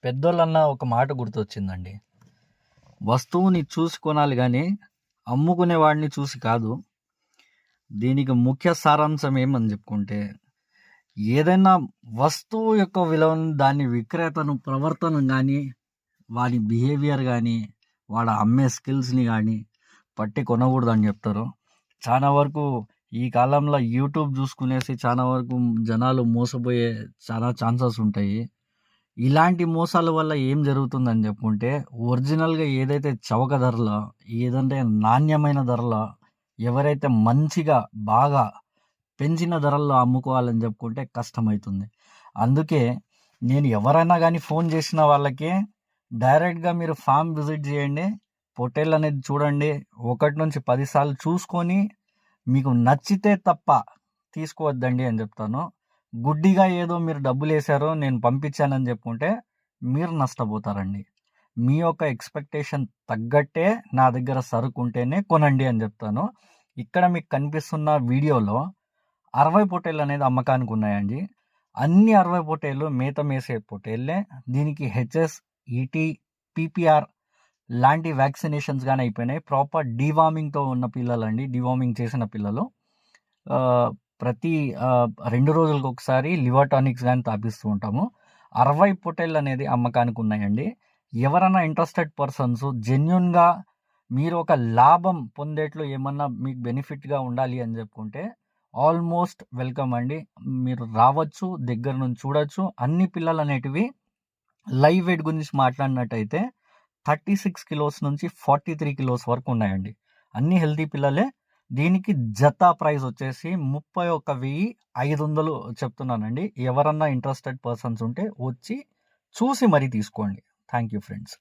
పెద్దోళ్ళన్న ఒక మాట గుర్తొచ్చిందండి. వస్తువుని చూసి కొనాలి కానీ అమ్ముకునేవాడిని చూసి కాదు. దీనికి ముఖ్య సారాంశం ఏమని చెప్పుకుంటే, ఏదైనా వస్తువు యొక్క విలువను దాని విక్రేతను ప్రవర్తన కానీ, వాడి బిహేవియర్ కానీ, వాడు అమ్మే స్కిల్స్ని కానీ పట్టి కొనకూడదని చెప్తారు. చాలా వరకు ఈ కాలంలో యూట్యూబ్ చూసుకునేసి చాలా వరకు జనాలు మోసపోయే చాలా ఛాన్సెస్ ఉంటాయి. ఇలాంటి మోసాల వల్ల ఏం జరుగుతుందని చెప్పుకుంటే, ఒరిజినల్గా ఏదైతే చవక ధరలో, ఏదంటే నాణ్యమైన ధరలో, ఎవరైతే మంచిగా బాగా పెంచిన ధరల్లో అమ్ముకోవాలని చెప్పుకుంటే కష్టమవుతుంది. అందుకే నేను ఎవరైనా కానీ ఫోన్ చేసిన వాళ్ళకి డైరెక్ట్గా మీరు ఫామ్ విజిట్ చేయండి, పొట్టేళ్ళు అనేది చూడండి, 1 నుంచి 10 సార్లు చూసుకొని మీకు నచ్చితే తప్ప తీసుకోవద్దండి అని చెప్తాను. గుడ్డిగా ఏదో మీరు డబ్బులు వేసారో నేను పంపించానని చెప్పుకుంటే మీరు నష్టపోతారండి. మీ యొక్క ఎక్స్పెక్టేషన్ తగ్గట్టే నా దగ్గర సరుకు ఉంటేనే కొనండి అని చెప్తాను. ఇక్కడ మీకు కనిపిస్తున్న వీడియోలో 60 పొట్టేళ్ళు అనేది అమ్మకానికి ఉన్నాయండి. అన్ని 60 పొట్టేళ్ళు మేత మేసే పొట్టేళ్ళే. దీనికి హెచ్ఎస్, ఈటీ, పీపీఆర్ లాంటి వ్యాక్సినేషన్స్ కానీ అయిపోయినాయి. ప్రాపర్ డీవార్మింగ్తో ఉన్న పిల్లలండి, డీవార్మింగ్ చేసిన పిల్లలు. ప్రతి 2 రోజులకు ఒకసారి లివర్ టానిక్స్ కానీ తాపిస్తూ ఉంటాము. 60 పొట్టేళ్ళు అనేది అమ్మకానికి ఉన్నాయండి. ఎవరైనా ఇంట్రెస్టెడ్ పర్సన్స్ జెన్యున్గా మీరు ఒక లాభం పొందేట్లు ఏమన్నా మీకు బెనిఫిట్గా ఉండాలి అని చెప్పుకుంటే ఆల్మోస్ట్ వెల్కమ్ అండి. మీరు రావచ్చు, దగ్గర నుంచి చూడొచ్చు. అన్ని పిల్లలు అనేటివి లైవ్ వెయిట్ గురించి మాట్లాడినట్టయితే 36 కిలోస్ నుంచి 43 కిలోస్ వరకు ఉన్నాయండి. అన్ని హెల్తీ పిల్లలే. దీనికి జత ప్రైస్ వచ్చేసి 31,500 చెప్తున్నానండి. ఎవరన్నా ఇంట్రెస్టెడ్ పర్సన్స్ ఉంటే వచ్చి చూసి మరీ తీసుకోండి. Thank you friends.